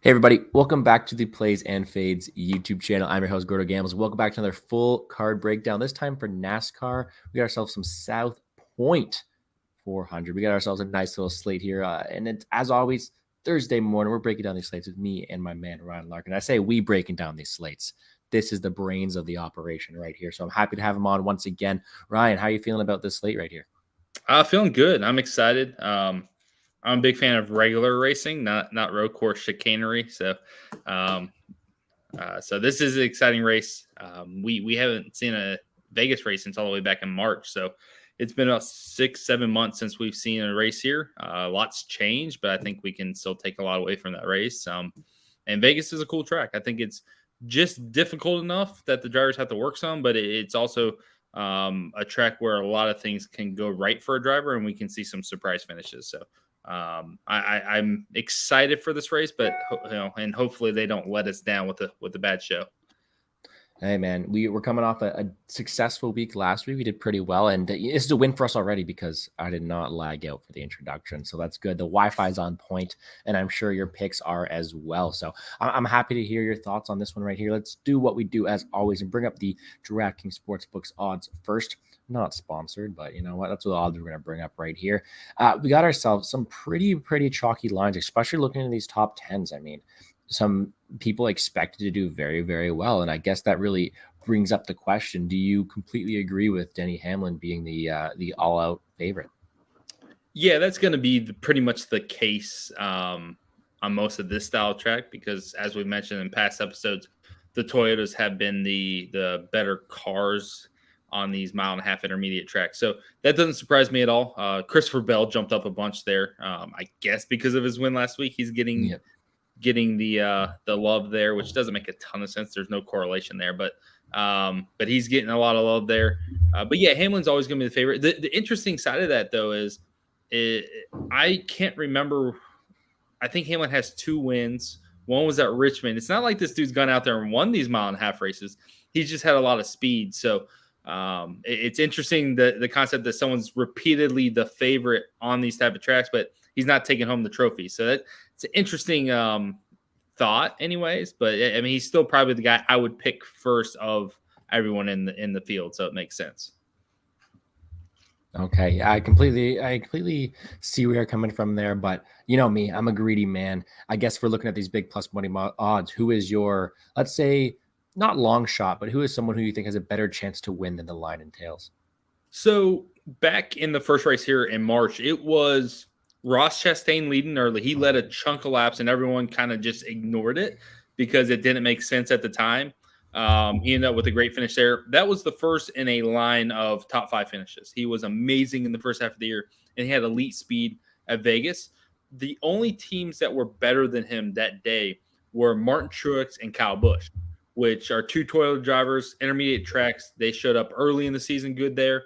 Hey everybody, welcome back to the Plays and Fades YouTube channel. I'm your host, GordoGambles. Welcome back to another full card breakdown. This time for NASCAR, we got ourselves some South Point 400. We got ourselves a nice little slate here. And it's, as always, Thursday morning, we're breaking down these slates with me and my man, Ryan Larkin. I say we breaking down these slates. This is the brains of the operation right here. So I'm happy to have him on once again. Ryan, how are you feeling about this slate right here? Feeling good. I'm excited. I'm a big fan of regular racing, not road course chicanery. Um, so this is an exciting race. We haven't seen a Vegas race since all the way back in March. So it's been about 6-7 months since we've seen a race here. Lots changed, but I think we can still take a lot away from that race. And Vegas is a cool track. I think it's just difficult enough that the drivers have to work some, but it's also a track where a lot of things can go right for a driver, and we can see some surprise finishes. So I'm excited for this race, but and hopefully they don't let us down with the bad show. Hey, man, we were coming off a successful week last week. We did pretty well, and this is a win for us already because I did not lag out for the introduction. So that's good. The Wi-Fi is on point, and I'm sure your picks are as well. So I'm happy to hear your thoughts on this one right here. Let's do what we do as always and bring up the DraftKings Sportsbooks odds first. Not sponsored, but you know what? That's what the odds we're going to bring up right here. We got ourselves some pretty chalky lines, especially looking at these top tens. I mean, some people expected to do very, very well. And I guess that really brings up the question. Do you completely agree with Denny Hamlin being the all-out favorite? Yeah, that's going to be pretty much the case on most of this style track because, as we mentioned in past episodes, the Toyotas have been the better cars on these mile-and-a-half intermediate tracks. So that doesn't surprise me at all. Christopher Bell jumped up a bunch there. I guess because of his win last week, he's getting the love there, which doesn't make a ton of sense. There's no correlation there, but he's getting a lot of love there. But yeah, Hamlin's always going to be the favorite. The interesting side of that though is I can't remember. I think Hamlin has 2 wins. One was at Richmond. It's not like this dude's gone out there and won these mile-and-a-half races. He's just had a lot of speed. So it's interesting the concept that someone's repeatedly the favorite on these type of tracks, but he's not taking home the trophy. So it's an interesting thought anyways, but I mean, he's still probably the guy I would pick first of everyone in the field. So it makes sense. Okay. I completely see where you're coming from there, but you know me, I'm a greedy man. I guess we're looking at these big plus money odds. Who is your, let's say, not long shot, but who is someone who you think has a better chance to win than the line entails? So back in the first race here in March, it was Ross Chastain leading early. He led a chunk of laps, and everyone kind of just ignored it because it didn't make sense at the time. He ended up with a great finish there. That was the first in a line of top 5 finishes. He was amazing in the first half of the year, and he had elite speed at Vegas. The only teams that were better than him that day were Martin Truex and Kyle Busch, which are 2 Toyota drivers, intermediate tracks. They showed up early in the season good there.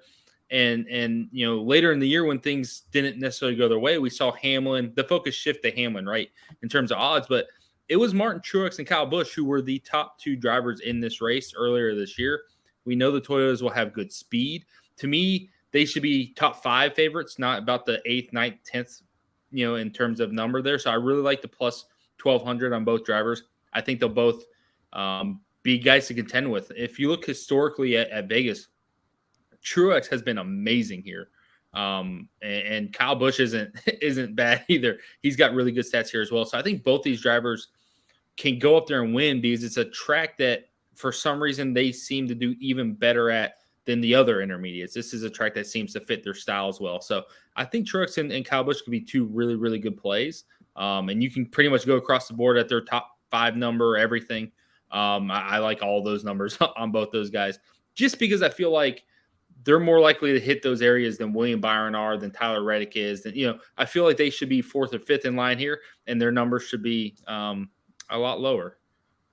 And you know, later in the year when things didn't necessarily go their way, we saw Hamlin, the focus shift to Hamlin, right, in terms of odds. But it was Martin Truex and Kyle Busch who were the top 2 drivers in this race earlier this year. We know the Toyotas will have good speed. To me, they should be top 5 favorites, not about the 8th, 9th, 10th, you know, in terms of number there. So I really like the plus 1,200 on both drivers. I think they'll both be guys to contend with. If you look historically at Vegas, Truex has been amazing here. And Kyle Busch isn't bad either. He's got really good stats here as well. So I think both these drivers can go up there and win because it's a track that for some reason they seem to do even better at than the other intermediates. This is a track that seems to fit their style as well. So I think Truex and Kyle Busch could be 2 really good plays. And you can pretty much go across the board at their top 5 number, everything. I like all those numbers on both those guys just because I feel like they're more likely to hit those areas than William Byron are, than Tyler Reddick is. And, you know, I feel like they should be 4th or 5th in line here, and their numbers should be a lot lower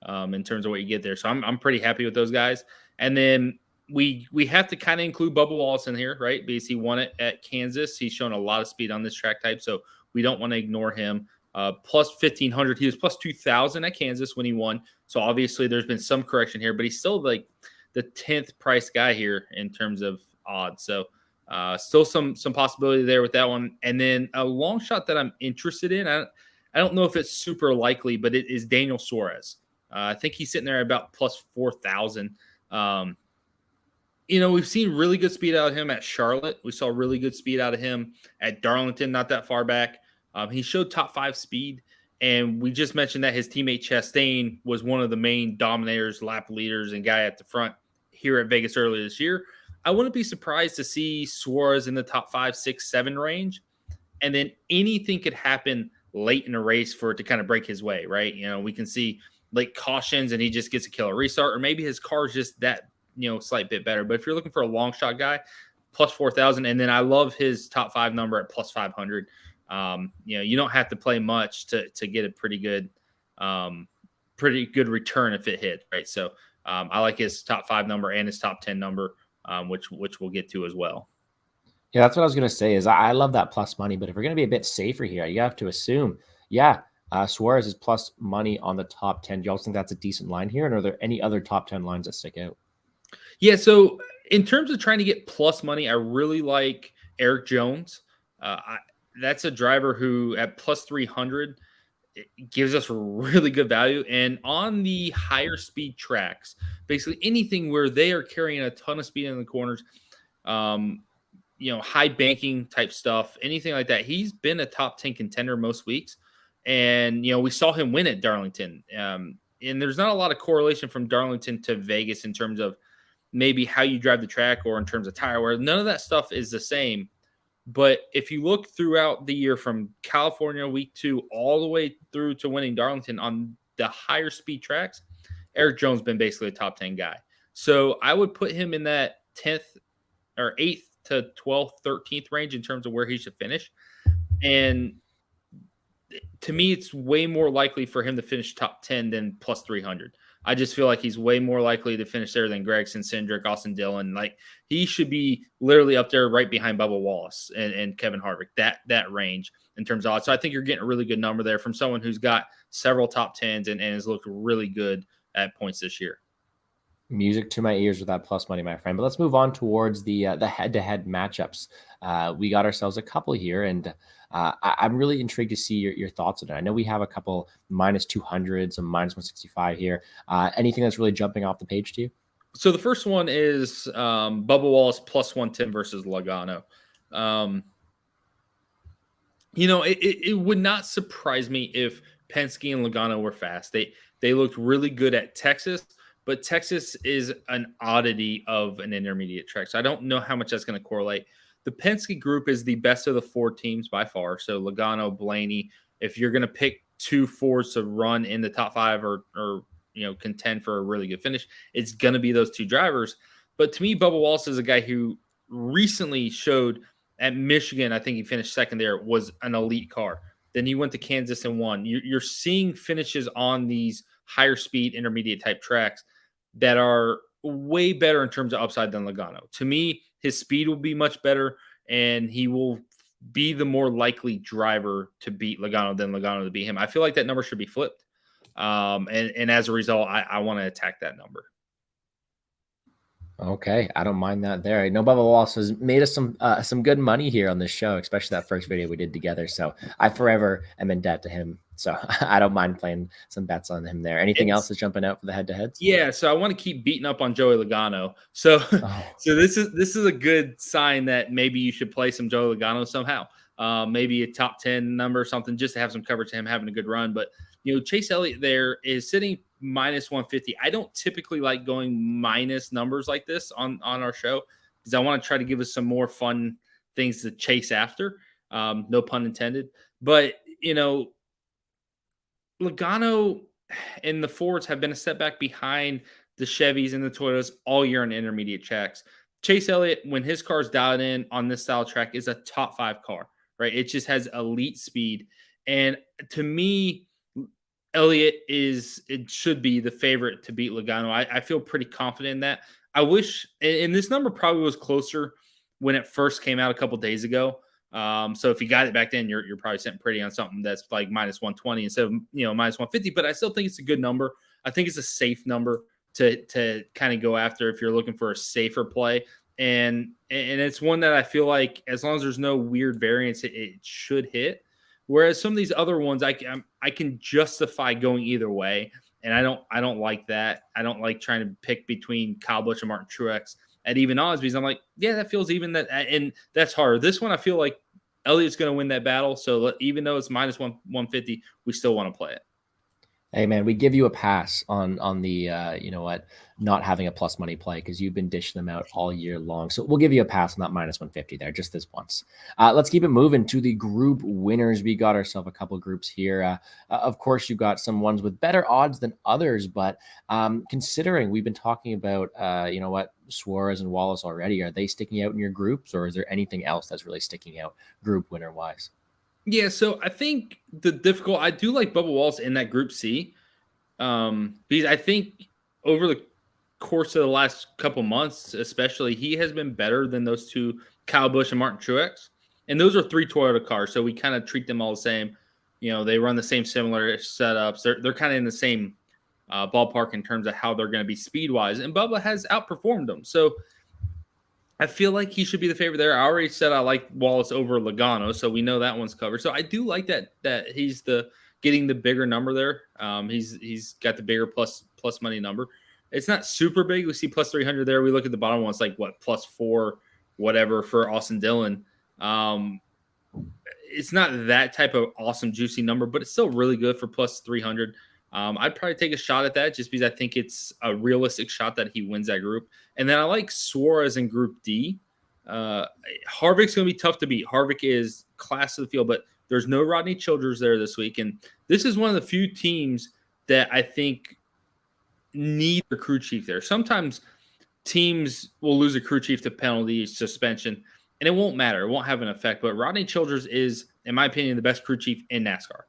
in terms of what you get there. So I'm pretty happy with those guys. And then we have to kind of include Bubba Wallace in here, right? Because he won it at Kansas. He's shown a lot of speed on this track type, so we don't want to ignore him. Plus 1,500. He was plus 2,000 at Kansas when he won. So obviously there's been some correction here, but he's still like the 10th price guy here in terms of odds. So still some possibility there with that one. And then a long shot that I'm interested in. I I don't know if it's super likely, but it is Daniel Suarez. I think he's sitting there about plus 4,000. We've seen really good speed out of him at Charlotte. We saw really good speed out of him at Darlington, not that far back. He showed top 5 speed. And we just mentioned that his teammate Chastain was one of the main dominators, lap leaders, and guy at the front here at Vegas earlier this year. I wouldn't be surprised to see Suarez in the top 5, 6, 7 range. And then anything could happen late in a race for it to kind of break his way, right? We can see late cautions and he just gets a killer restart, or maybe his car is just that, slight bit better. But if you're looking for a long shot guy, plus 4,000. And then I love his top 5 number at plus 500. You don't have to play much to get a pretty good return if it hit, right? So I like his top 5 number and his top 10 number, which we'll get to as well. Yeah, that's what I was going to say is I love that plus money, but if we're going to be a bit safer here, you have to assume, Suarez is plus money on the top 10. Do you also think that's a decent line here? And are there any other top 10 lines that stick out? Yeah, so in terms of trying to get plus money, I really like Eric Jones. That's a driver who at plus 300 gives us really good value. And on the higher speed tracks, basically anything where they are carrying a ton of speed in the corners, high banking type stuff, anything like that, he's been a top 10 contender most weeks. And, we saw him win at Darlington. And there's not a lot of correlation from Darlington to Vegas in terms of maybe how you drive the track or in terms of tire wear. None of that stuff is the same. But if you look throughout the year from California week 2 all the way through to winning Darlington on the higher speed tracks, Eric Jones been basically a top 10 guy. So I would put him in that 10th or 8th to 12th, 13th range in terms of where he should finish. And to me, it's way more likely for him to finish top 10 than plus 300. I just feel like he's way more likely to finish there than Gragson, Cindric, Austin Dillon. Like, he should be literally up there right behind Bubba Wallace and Kevin Harvick, that range in terms of odds. So I think you're getting a really good number there from someone who's got several top 10s and has looked really good at points this year. Music to my ears with that plus money, my friend. But let's move on towards the head-to-head matchups. We got ourselves a couple here, and I'm really intrigued to see your thoughts on it. I know we have a couple minus 200s, some minus 165 here. Anything that's really jumping off the page to you? So the first one is Bubba Wallace plus 110 versus Logano. It would not surprise me if Penske and Logano were fast. They looked really good at Texas, but Texas is an oddity of an intermediate track. So I don't know how much that's going to correlate. The Penske group is the best of the 4 teams by far. So Logano, Blaney, if you're going to pick 2 Fords to run in the top 5 or contend for a really good finish, it's going to be those 2 drivers. But to me, Bubba Wallace is a guy who recently showed at Michigan, I think he finished second there, was an elite car. Then he went to Kansas and won. You're seeing finishes on these higher speed intermediate type tracks that are way better in terms of upside than Logano. To me, his speed will be much better, and he will be the more likely driver to beat Logano than Logano to beat him. I feel like that number should be flipped. And as a result, I want to attack that number. Okay, I don't mind that there. I know Bubba Wallace has made us some good money here on this show, especially that first video we did together. So I forever am in debt to him. So I don't mind playing some bets on him there. Anything else that's jumping out for the head-to-heads? Yeah, so I want to keep beating up on Joey Logano. So so this is a good sign that maybe you should play some Joey Logano somehow. Maybe a top 10 number or something just to have some coverage to him having a good run. But Chase Elliott there is sitting minus 150. I don't typically like going minus numbers like this on our show because I want to try to give us some more fun things to chase after. No pun intended. But, Logano and the Fords have been a step back behind the Chevys and the Toyotas all year on intermediate tracks. Chase Elliott, when his car's dialed in on this style track, is a top 5 car, right? It just has elite speed. And to me, Elliott should be the favorite to beat Logano. I feel pretty confident in that. I wish, and this number probably was closer when it first came out a couple days ago. So if you got it back then, you're probably sitting pretty on something that's like minus 120 instead of minus 150. But I still think it's a good number. I think it's a safe number to kind of go after if you're looking for a safer play. And it's one that I feel like as long as there's no weird variance, it should hit. Whereas some of these other ones, I can justify going either way, and I don't like that. I don't like trying to pick between Kyle Busch and Martin Truex at even odds because I'm like, yeah, that feels even, that, and that's harder. This one, I feel like Elliott's going to win that battle. So even though it's minus 150, we still want to play it. Hey man, we give you a pass on the not having a plus money play because you've been dishing them out all year long. So we'll give you a pass on that minus 150 there, just this once. Let's keep it moving to the group winners. We got ourselves a couple groups here. Of course, you've got some ones with better odds than others, but considering we've been talking about Suarez and Wallace already, are they sticking out in your groups, or is there anything else that's really sticking out group winner wise? Yeah, so I think I do like Bubba Wallace in that Group C, because I think over the course of the last couple months, especially, he has been better than those two, Kyle Busch and Martin Truex, and those are 3 Toyota cars, so we kind of treat them all the same. They run the same similar setups. They're kind of in the same ballpark in terms of how they're going to be speed wise, and Bubba has outperformed them. So I feel like he should be the favorite there. I already said I like Wallace over Logano, so we know that one's covered. So I do like that he's getting the bigger number there. He's got the bigger plus money number. It's not super big. We see plus 300 there. We look at the bottom one. It's like what, plus 4 whatever for Austin Dillon. It's not that type of awesome juicy number, but it's still really good for plus 300. I'd probably take a shot at that just because I think it's a realistic shot that he wins that group. And then I like Suarez in Group D. Harvick's going to be tough to beat. Harvick is class of the field, but there's no Rodney Childers there this week. And this is one of the few teams that I think need a crew chief there. Sometimes teams will lose a crew chief to penalty, suspension, and it won't matter. It won't have an effect. But Rodney Childers is, in my opinion, the best crew chief in NASCAR.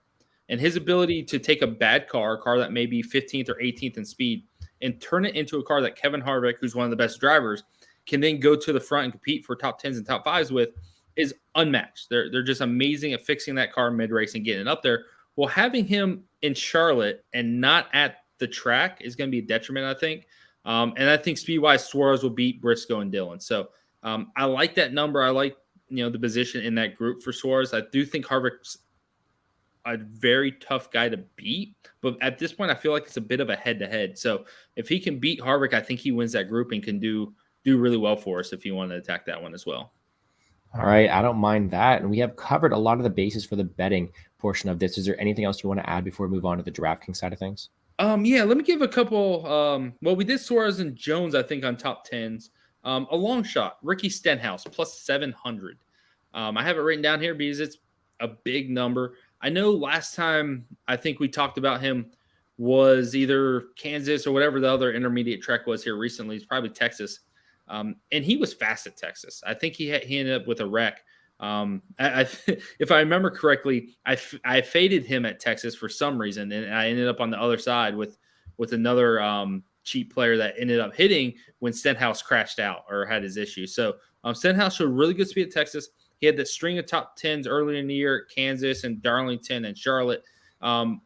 And his ability to take a bad car, a car that may be 15th or 18th in speed, and turn it into a car that Kevin Harvick, who's one of the best drivers, can then go to the front and compete for top 10s and top 5s with, is unmatched. They're just amazing at fixing that car mid-race and getting it up there. Well, having him in Charlotte and not at the track is going to be a detriment, I think. And I think speed-wise, Suarez will beat Briscoe and Dillon. So I like that number. I like the position in that group for Suarez. I do think Harvick's a very tough guy to beat, but at this point, I feel like it's a bit of a head-to-head. So if he can beat Harvick, I think he wins that group and can do really well for us if you want to attack that one as well. All right, I don't mind that. And we have covered a lot of the bases for the betting portion of this. Is there anything else you want to add before we move on to the DraftKings side of things? Yeah, let me give a couple. Well, we did Suarez and Jones, I think, on top 10s. A long shot, Ricky Stenhouse, plus 700. I have it written down here because it's a big number. I know last time I think we talked about him was either Kansas or whatever the other intermediate track was here recently. It's probably Texas. And he was fast at Texas. I think he ended up with a wreck. If I remember correctly, I faded him at Texas for some reason, and I ended up on the other side with another cheap player that ended up hitting when Stenhouse crashed out or had his issue. So Stenhouse showed really good speed at Texas. He had that string of top 10s earlier in the year at Kansas and Darlington and Charlotte.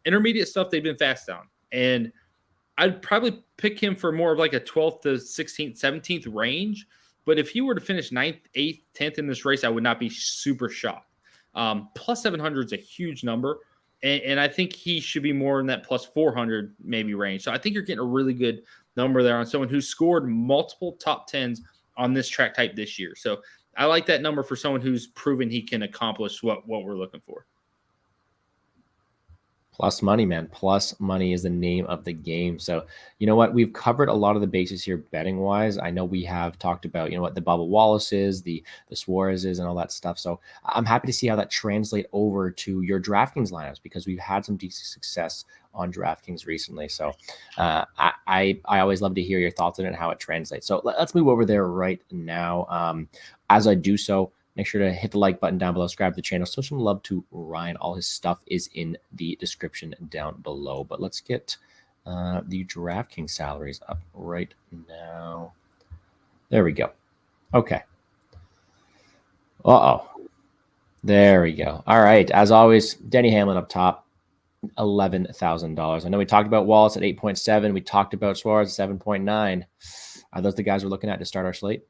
Intermediate stuff they've been fast on. And I'd probably pick him for more of like a 12th to 16th, 17th range. But if he were to finish 9th, 8th, 10th in this race, I would not be super shocked. Plus 700 is a huge number. And I think he should be more in that plus 400 maybe range. So I think you're getting a really good number there on someone who scored multiple top 10s on this track type this year. So I like that number for someone who's proven he can accomplish what we're looking for. Plus money, man. Plus money is the name of the game. So, you know what? We've covered a lot of the bases here betting wise. I know we have talked about, what the Bubba Wallace is, the Suarez is, and all that stuff. So I'm happy to see how that translate over to your DraftKings lineups because we've had some decent success on DraftKings recently. So I always love to hear your thoughts on it and how it translates. So let's move over there right now. As I do so, make sure to hit the like button down below, subscribe to the channel, show some love to Ryan. All his stuff is in the description down below. But let's get the DraftKings salaries up right now. There we go. Okay. Uh-oh. There we go. All right. As always, Denny Hamlin up top, $11,000. I know we talked about Wallace at 8.7. We talked about Suarez at 7.9. Are those the guys we're looking at to start our slate?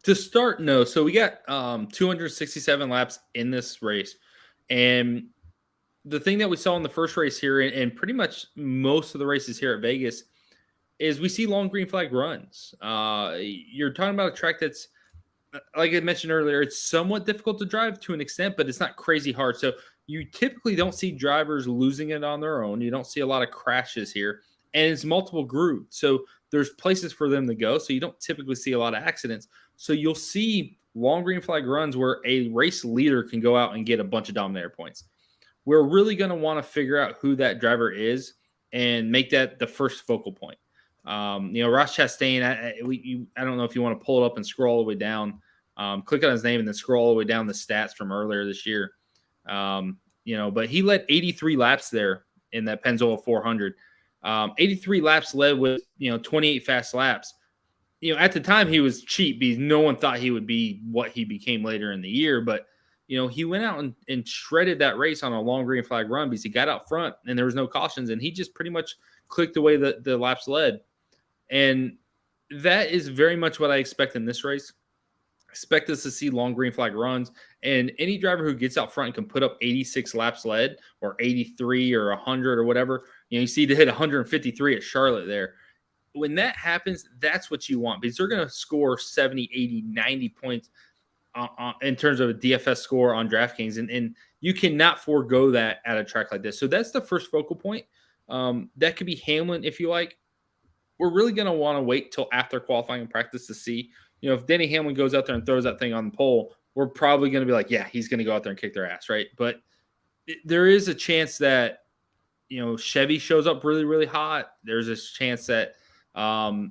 To start, no. So we got 267 laps in this race. And the thing that we saw in the first race here, and pretty much most of the races here at Vegas, is we see long green flag runs. You're talking about a track that's, like I mentioned earlier, it's somewhat difficult to drive to an extent, but it's not crazy hard. So you typically don't see drivers losing it on their own. You don't see a lot of crashes here, and it's multiple grooves. So there's places for them to go. So you don't typically see a lot of accidents. So you'll see long green flag runs where a race leader can go out and get a bunch of dominator points. We're really going to want to figure out who that driver is and make that the first focal point. Ross Chastain, I don't know if you want to pull it up and scroll all the way down, click on his name and then scroll all the way down the stats from earlier this year. But he led 83 laps there in that Pennzoil 400. 83 laps led with, 28 fast laps. At the time he was cheap because no one thought he would be what he became later in the year. But, he went out and shredded that race on a long green flag run because he got out front and there was no cautions. And he just pretty much clicked away the laps led. And that is very much what I expect in this race. Expect us to see long green flag runs, and any driver who gets out front and can put up 86 laps led or 83 or 100 or whatever, you see to hit 153 at Charlotte there. When that happens, that's what you want because they're going to score 70, 80, 90 points in terms of a DFS score on DraftKings, and you cannot forego that at a track like this. So that's the first focal point. That could be Hamlin if you like. We're really going to want to wait till after qualifying and practice to see. If Denny Hamlin goes out there and throws that thing on the pole, we're probably going to be like, yeah, he's going to go out there and kick their ass, right? But there is a chance that, Chevy shows up really, really hot. There's a chance that,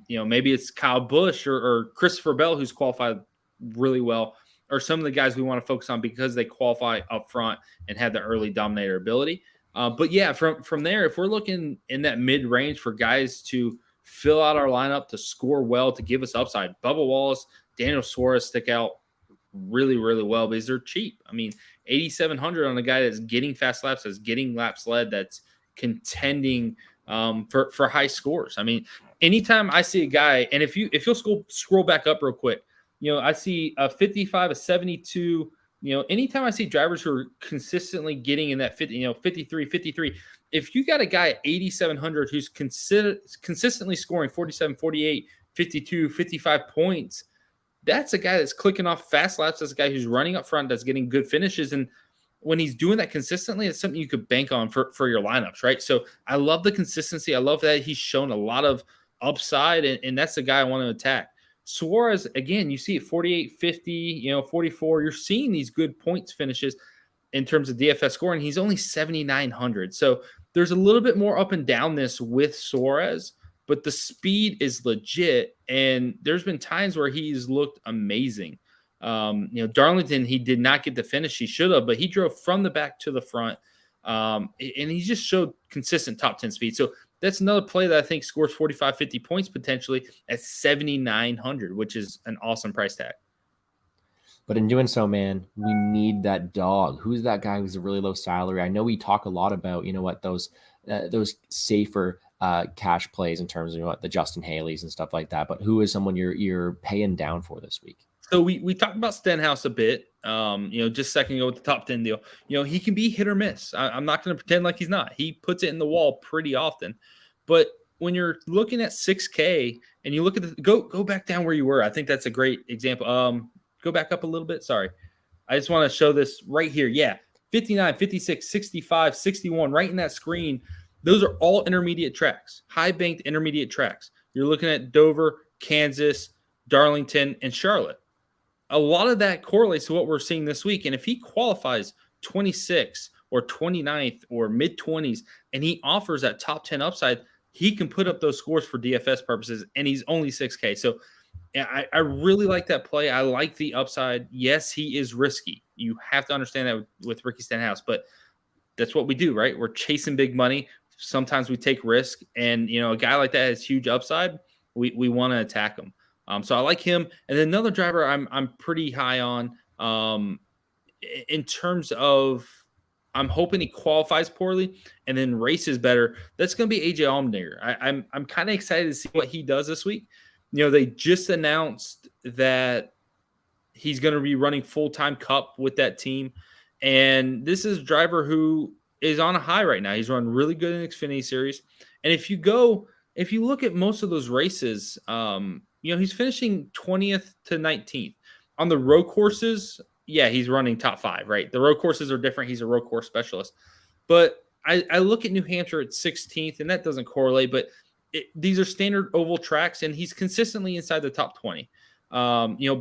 maybe it's Kyle Busch or Christopher Bell, who's qualified really well, or some of the guys we want to focus on because they qualify up front and have the early dominator ability. But yeah, from there, if we're looking in that mid-range for guys to fill out our lineup, to score well, to give us upside, Bubba Wallace, Daniel Suarez stick out really, really well because they're cheap. I mean, 8,700 on a guy that's getting fast laps, that's getting laps led, that's contending for high scores. I mean, anytime I see a guy, and if you'll scroll back up real quick, I see a 55, a 72. Anytime I see drivers who are consistently getting in that 50, 53, if you got a guy at 8,700 who's consistently scoring 47, 48, 52, 55 points, that's a guy that's clicking off fast laps. That's a guy who's running up front, that's getting good finishes. And when he's doing that consistently, it's something you could bank on for your lineups, right? So I love the consistency. I love that he's shown a lot of upside, and that's the guy I want to attack. Suarez, again, you see it 48, 50, 44. You're seeing these good points finishes in terms of DFS scoring. He's only 7,900. So there's a little bit more up and down this with Suarez, but the speed is legit. And there's been times where he's looked amazing. Darlington, he did not get the finish he should have, but he drove from the back to the front. And he just showed consistent top 10 speed. So that's another play that I think scores 45, 50 points potentially at 7,900, which is an awesome price tag. But in doing so, man, we need that dog. Who's that guy who's a really low salary? I know we talk a lot about, those safer cash plays in terms of the Justin Haley's and stuff like that. But who is someone you're paying down for this week? So we talked about Stenhouse a bit, just a second ago with the top 10 deal. He can be hit or miss. I'm not going to pretend like he's not. He puts it in the wall pretty often. But when you're looking at 6K and you look at go back down where you were, I think that's a great example. Go back up a little bit. Sorry. I just want to show this right here. Yeah, 59, 56, 65, 61, right in that screen. Those are all intermediate tracks, high banked intermediate tracks. You're looking at Dover, Kansas, Darlington, and Charlotte. A lot of that correlates to what we're seeing this week. And if he qualifies 26th or 29th or mid-20s and he offers that top 10 upside, he can put up those scores for DFS purposes, and he's only 6K. So yeah, I really like that play. I like the upside. Yes, he is risky. You have to understand that with Ricky Stenhouse, but that's what we do, right? We're chasing big money. Sometimes we take risk, and a guy like that has huge upside. We want to attack him. So I like him. And then another driver I'm pretty high on in terms of I'm hoping he qualifies poorly and then races better. That's going to be AJ Allmendinger. I'm kind of excited to see what he does this week. They just announced that he's going to be running full-time Cup with that team. And this is a driver who is on a high right now. He's run really good in Xfinity Series. And if you look at most of those races, he's finishing 20th to 19th. On the road courses, yeah, he's running top 5, right? The road courses are different. He's a road course specialist. But I look at New Hampshire at 16th, and that doesn't correlate, but these are standard oval tracks, and he's consistently inside the top 20.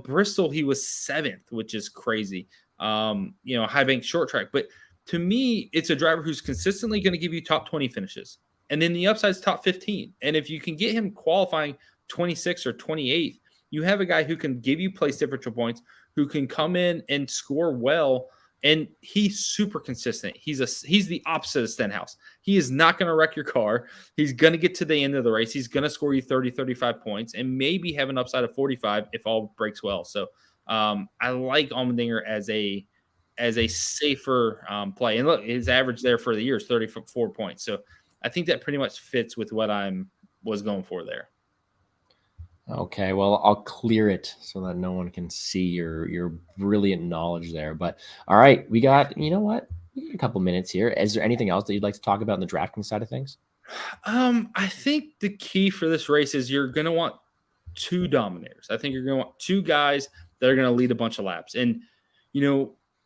Bristol, he was 7th, which is crazy. High bank short track. But to me, it's a driver who's consistently going to give you top 20 finishes. And then the upside is top 15. And if you can get him qualifying 26th or 28th, you have a guy who can give you place differential points, who can come in and score well. And he's super consistent. He's the opposite of Stenhouse. He is not going to wreck your car. He's going to get to the end of the race. He's going to score you 30, 35 points and maybe have an upside of 45 if all breaks well. So I like Allmendinger as a safer play. And look, his average there for the year is 34 points. So I think that pretty much fits with what was going for there. Okay, well, I'll clear it so that no one can see your brilliant knowledge there. But all right, we got a couple minutes here. Is there anything else that you'd like to talk about in the drafting side of things? I think the key for this race is you're going to want 2 dominators. I think you're going to want 2 guys that are going to lead a bunch of laps. And,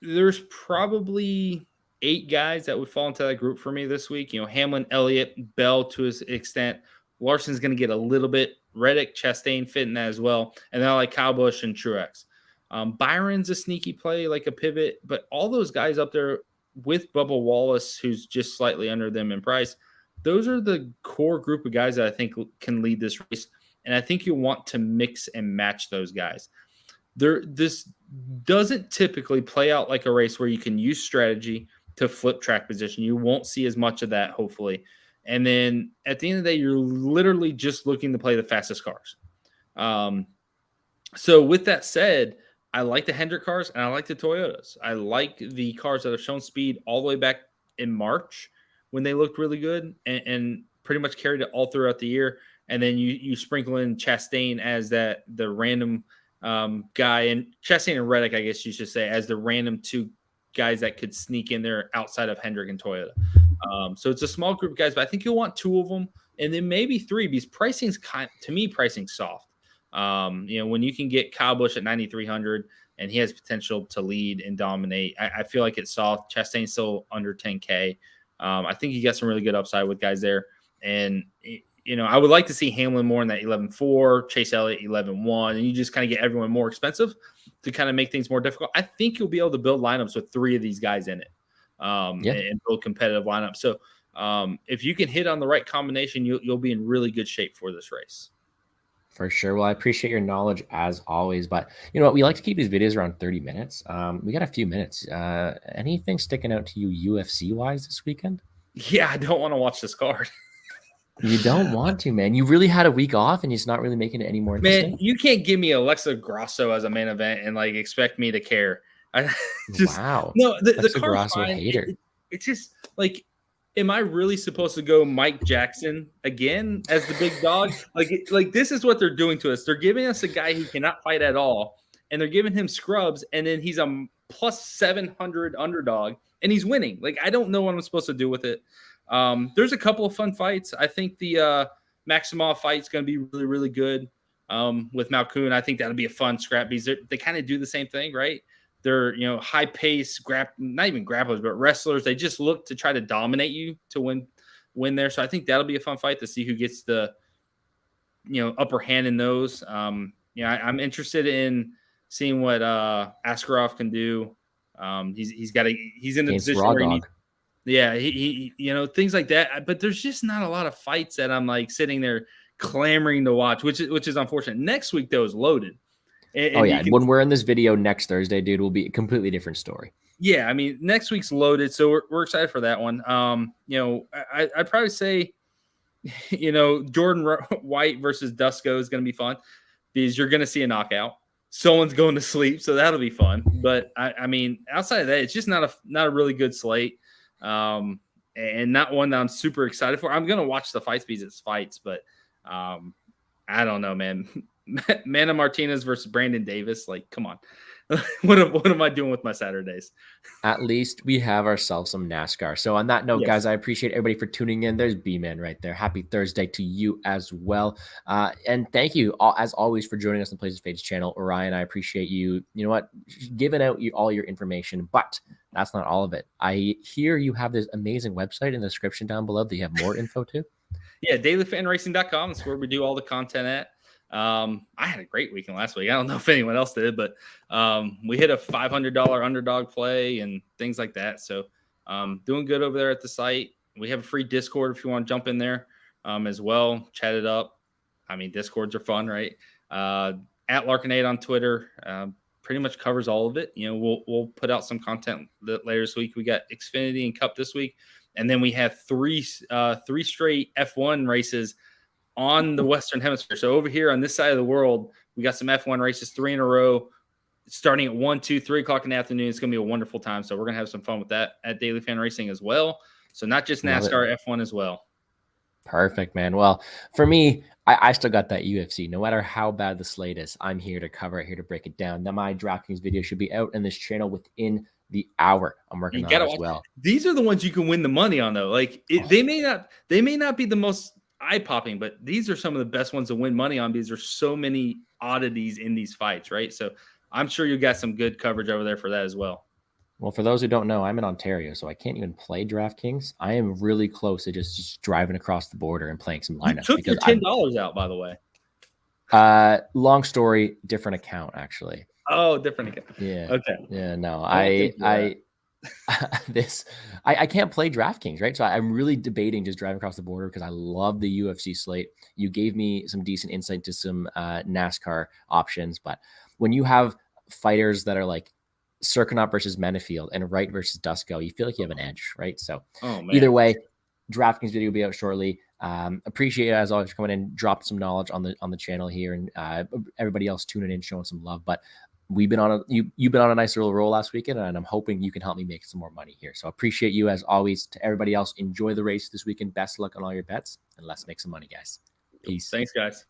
there's probably 8 guys that would fall into that group for me this week. Hamlin, Elliott, Bell to his extent. Larson's going to get a little bit. Reddick, Chastain fit in that as well. And then I like Kyle Busch and Truex. Byron's a sneaky play, like a pivot. But all those guys up there with Bubba Wallace, who's just slightly under them in price, those are the core group of guys that I think can lead this race. And I think you'll want to mix and match those guys. This doesn't typically play out like a race where you can use strategy to flip track position. You won't see as much of that, hopefully. And then at the end of the day, you're literally just looking to play the fastest cars. So with that said, I like the Hendrick cars and I like the Toyotas. I like the cars that have shown speed all the way back in March when they looked really good and pretty much carried it all throughout the year. And then you sprinkle in Chastain as the random guy, and Chastain and Reddick, I guess you should say, as the random 2 guys that could sneak in there outside of Hendrick and Toyota. So it's a small group of guys, but I think you'll want 2 of them, and then maybe 3 because pricing's soft. When you can get Kyle Busch at 9,300 and he has potential to lead and dominate, I feel like it's soft. Chastain's still under 10K. I think you got some really good upside with guys there, and I would like to see Hamlin more in that 11.4, Chase Elliott 11.1, and you just kind of get everyone more expensive to kind of make things more difficult. I think you'll be able to build lineups with 3 of these guys in it. And build competitive lineups. So if you can hit on the right combination, you'll be in really good shape for this race. For sure. Well, I appreciate your knowledge as always, but you know what? We like to keep these videos around 30 minutes. We got a few minutes. Anything sticking out to you UFC wise this weekend? Yeah, I don't want to watch this card. You don't want to, man. You really had a week off and it's not really making it any more interesting. Man, you can't give me Alexa Grasso as a main event and like expect me to care. Wow. No, the Grasso hater. It's just like, am I really supposed to go Mike Jackson again as the big dog? Like this is what they're doing to us. They're giving us a guy who cannot fight at all, and they're giving him scrubs, and then he's a plus 700 underdog, and he's winning. Like, I don't know what I'm supposed to do with it. There's a couple of fun fights. I think the Maximov fight is going to be really, really good with Malkoun. I think that'll be a fun scrap because they kind of do the same thing, right? They're, high pace, not even grapplers, but wrestlers. They just look to try to dominate you to win there. So I think that'll be a fun fight to see who gets the, upper hand in those. I'm interested in seeing what Askarov can do. He's in the position where he things like that. But there's just not a lot of fights that I'm like sitting there clamoring to watch, which is unfortunate. Next week though is loaded. And when we're in this video next Thursday, dude, will be a completely different story. Yeah, I mean, next week's loaded, so we're excited for that one. I'd probably say, Jordan White versus Dusko is going to be fun because you're going to see a knockout. Someone's going to sleep, so that'll be fun. But I mean, outside of that, it's just not a really good slate, and not one that I'm super excited for. I'm going to watch the fights because it's fights, but I don't know, man. Mana Martinez versus Brandon Davis, like, come on. what am I doing with my Saturdays? At least we have ourselves some NASCAR. So on that note, guys, Yes. I appreciate everybody for tuning in. There's B-Man right there. Happy Thursday to you as well. And thank you, as always, for joining us on the Places Fades channel. Ryan, I appreciate you, you know what, giving out all your information. But that's not all of it. I hear you have this amazing website in the description down below that you have more info to. Yeah, dailyfanracing.com. That's where we do all the content at. I had a great weekend last week. I don't know if anyone else did, but we hit a $500 underdog play and things like that. So doing good over there at the site. We have a free Discord if you want to jump in there as well. Chat it up. I mean, Discords are fun, right? At Larkin8 on Twitter. Pretty much covers all of it. You know, we'll put out some content later this week. We got Xfinity and Cup this week, and then we have three straight F1 races on the Western Hemisphere. So over here on this side of the world, we got some F1 races, 3 in a row, starting at 1, 2, 3 o'clock in the afternoon. It's going to be a wonderful time. So we're going to have some fun with that at Daily Fan Racing as well. So not just NASCAR, F1 as well. Perfect, man. Well, for me, I still got that UFC. No matter how bad the slate is, I'm here to cover it, here to break it down. Now, my DraftKings video should be out in this channel within the hour. I'm working on it as well. These are the ones you can win the money on, though. Like they may not be the most eye-popping, but these are some of the best ones to win money on because there's so many oddities in these fights, right? So I'm sure you got some good coverage over there for that as well. Well, for those who don't know, I'm in Ontario, so I can't even play DraftKings. I am really close to just driving across the border and playing some lineups. You took your $10 out, by the way. Long story, different account, actually. Oh, different account. Yeah. Okay. Yeah. No, I can't play DraftKings, right? So I'm really debating just driving across the border because I love the UFC slate. You gave me some decent insight to some NASCAR options, but when you have fighters that are like Circonot versus Menefield and Wright versus Dusko, you feel like you have an edge, right? So either way, DraftKings video will be out shortly. Appreciate it as always for coming in, dropped some knowledge on the channel here, and everybody else tuning in, showing some love. But you've been on a nice little roll last weekend, and I'm hoping you can help me make some more money here. So appreciate you as always. To everybody else, enjoy the race this weekend. Best of luck on all your bets, and let's make some money, guys. Peace. Thanks, guys.